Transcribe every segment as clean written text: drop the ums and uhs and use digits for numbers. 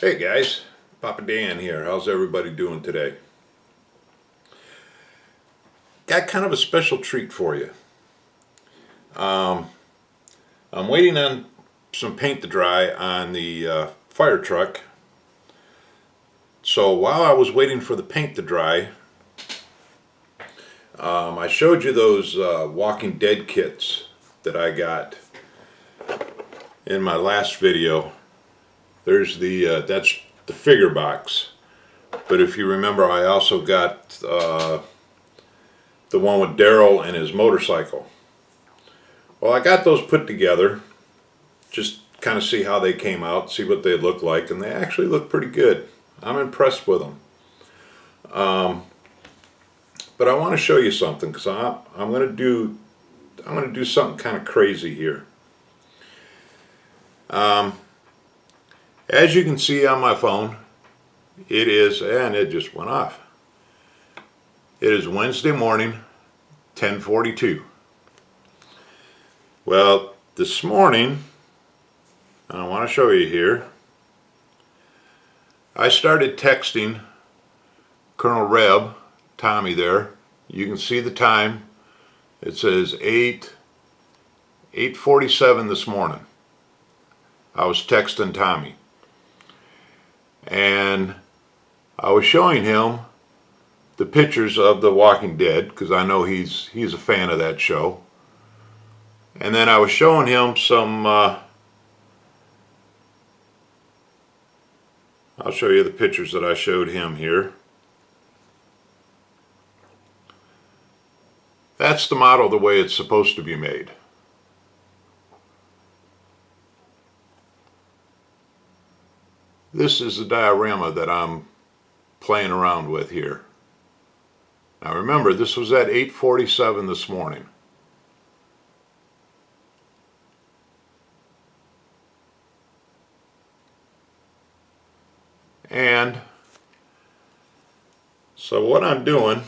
Hey guys, Papadan here. How's everybody doing today? Got kind of a special treat for you. I'm waiting on some paint to dry on the fire truck. So while I was waiting for the paint to dry, I showed you those Walking Dead kits that I got in my last video. There's that's the figure box. But if you remember, I also got the one with Daryl and his motorcycle. Well, I got those put together, just kind of see how they came out, see what they look like, and they actually look pretty good. I'm impressed with them. But I want to show you something because I'm going to do something kind of crazy here. As you can see on my phone, it is, and it just went off. It is Wednesday morning, 10:42. Well, this morning, and I want to show you here, I started texting Colonel Reb, Tommy there. You can see the time. It says 8:47 this morning. I was texting Tommy. And I was showing him the pictures of The Walking Dead because I know he's a fan of that show. And then I was showing him some I'll show you the pictures that I showed him here. That's the model the way it's supposed to be made. This is the diorama that I'm playing around with here. Now remember, this was at 8:47 this morning. And so what I'm doing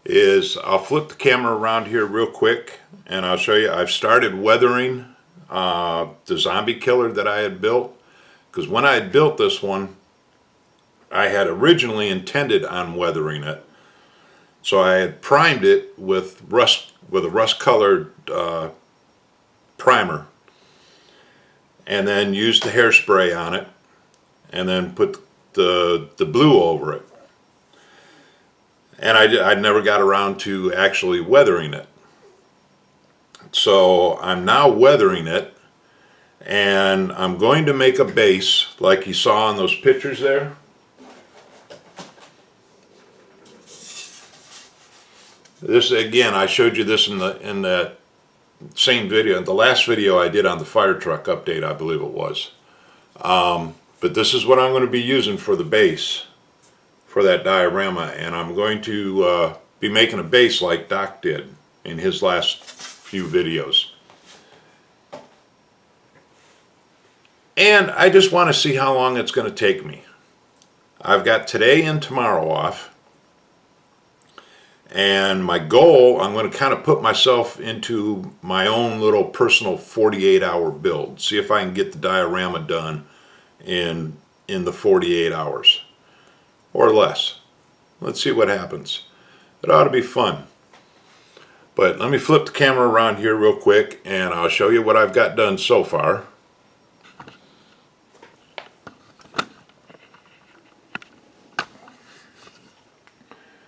is I'll flip the camera around here real quick and I'll show you I've started weathering the zombie killer that I had built, because when I had built this one I had originally intended on weathering it, so I had primed it with a rust colored primer, and then used the hairspray on it and then put the blue over it, and I never got around to actually weathering it. So I'm now weathering it, and I'm going to make a base like you saw in those pictures there. This again, I showed you this in that same video, the last video I did on the fire truck update, I believe it was. But this is what I'm going to be using for the base for that diorama, and I'm going to be making a base like Doc did in his last few videos. And I just want to see how long it's going to take me. I've got today and tomorrow off, and my goal, I'm going to kind of put myself into my own little personal 48-hour build, see if I can get the diorama done in the 48 hours or less. Let's see what happens. It ought to be fun. But let me flip the camera around here real quick and I'll show you what I've got done so far.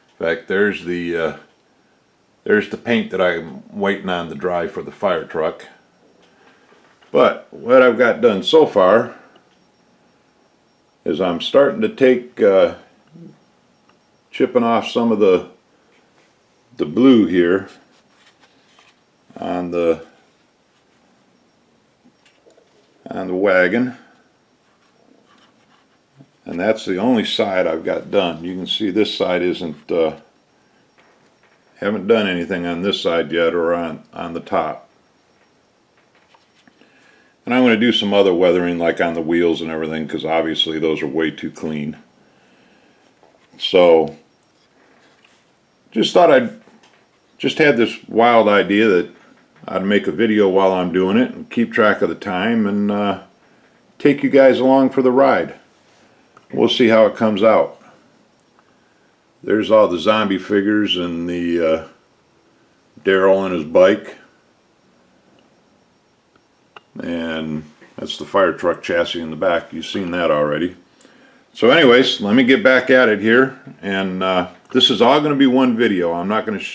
In fact, there's the paint that I'm waiting on to dry for the fire truck. But what I've got done so far is I'm starting to take chipping off some of the blue here on the wagon, and that's the only side I've got done. You can see this side isn't haven't done anything on this side yet, or on the top. And I'm going to do some other weathering like on the wheels and everything, because obviously those are way too clean. So just thought I'd just had this wild idea that I'd make a video while I'm doing it and keep track of the time and take you guys along for the ride. We'll see how it comes out. There's all the zombie figures and the Daryl and his bike. And that's the fire truck chassis in the back. You've seen that already. So anyways, let me get back at it here. And this is all going to be one video. I'm not going to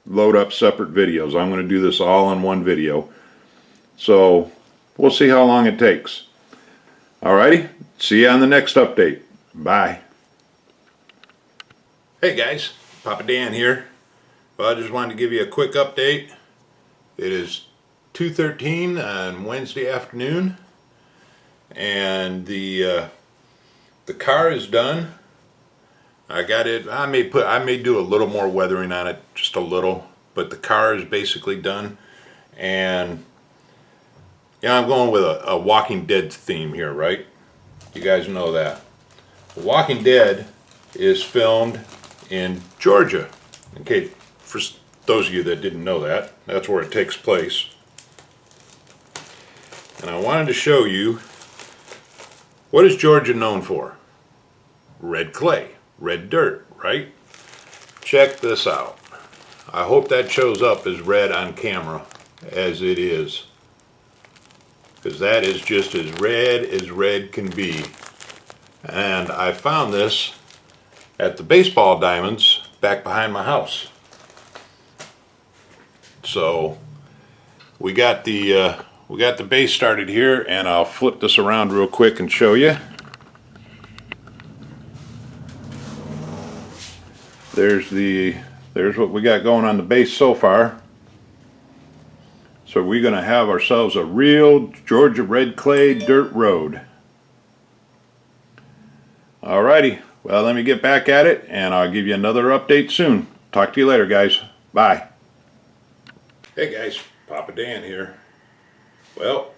load up separate videos. I'm going to do this all in one video. So we'll see how long it takes. Alrighty, see you on the next update. Bye. Hey guys, Papa Dan here. Well, I just wanted to give you a quick update. It is 2:13 on Wednesday afternoon, and the car is done. I got it. I may do a little more weathering on it, just a little, but the car is basically done. And yeah, I'm going with a Walking Dead theme here, right? You guys know that. Walking Dead is filmed in Georgia. Okay, for those of you that didn't know that, that's where it takes place. And I wanted to show you, what is Georgia known for? Red clay, red dirt, right? Check this out. I hope that shows up as red on camera as it is, because that is just as red can be. And I found this at the baseball diamonds back behind my house. So we got the base started here, and I'll flip this around real quick and show you. There's what we got going on the base so far. So we're going to have ourselves a real Georgia red clay dirt road. Alrighty, well, let me get back at it and I'll give you another update soon. Talk to you later, guys. Bye. Hey guys, Papa Dan here. Well,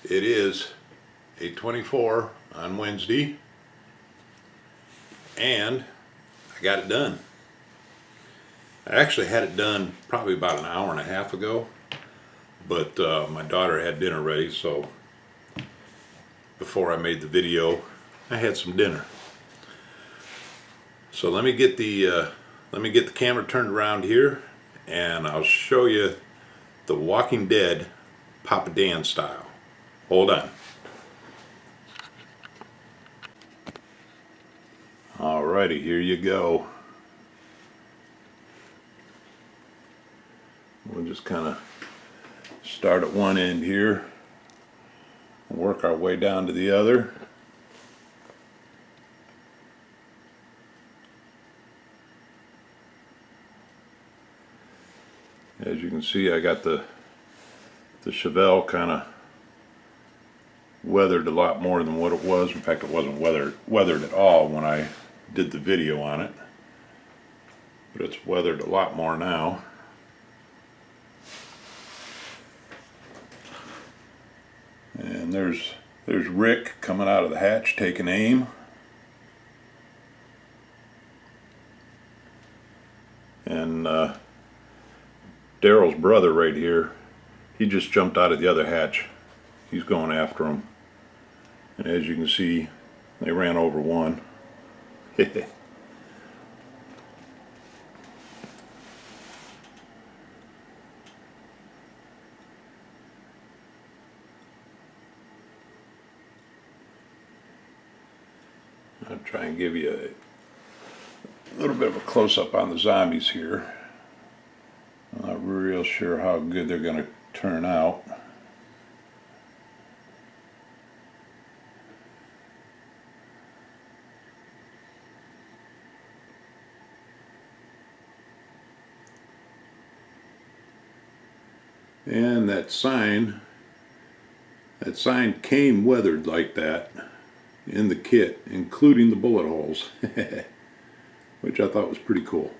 it is 8:24 on Wednesday, and I got it done. I actually had it done probably about an hour and a half ago. But my daughter had dinner ready, so before I made the video, I had some dinner. So let me get the camera turned around here, and I'll show you the Walking Dead Papadan Style. Hold on. Alrighty, here you go. We'll just kind of start at one end here and work our way down to the other. As you can see, I got the Chevelle kind of weathered a lot more than what it was. In fact, it wasn't weathered at all when I did the video on it, but it's weathered a lot more now. And there's Rick coming out of the hatch taking aim. And Daryl's brother right here, he just jumped out of the other hatch. He's going after him. And as you can see, they ran over one. I'll try and give you a little bit of a close-up on the zombies here. I'm not real sure how good they're going to turn out. And that sign came weathered like that in the kit, including the bullet holes, which I thought was pretty cool.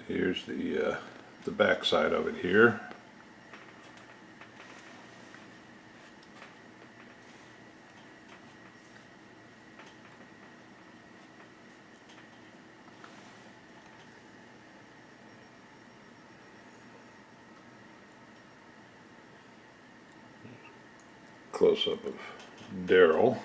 Here's the back side of it here. close-up of Daryl.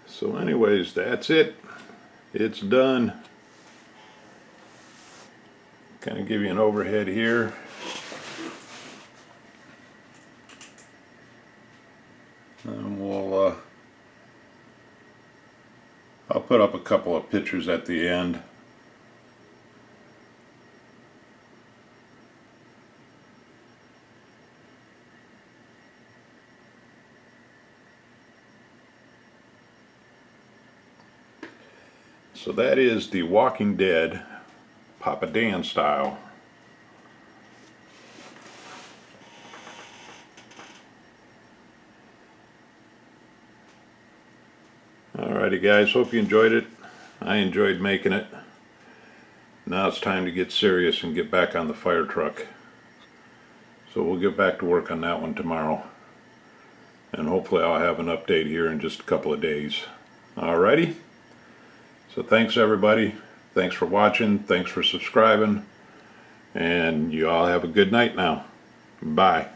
So anyways, that's it. It's done. Kind of give you an overhead here. And we'll I'll put up a couple of pictures at the end. So that is the Walking Dead Papadan Style. Alrighty guys, hope you enjoyed it. I enjoyed making it. Now it's time to get serious and get back on the fire truck. So we'll get back to work on that one tomorrow. And hopefully I'll have an update here in just a couple of days. Alrighty? So thanks everybody. Thanks for watching. Thanks for subscribing. And you all have a good night now. Bye.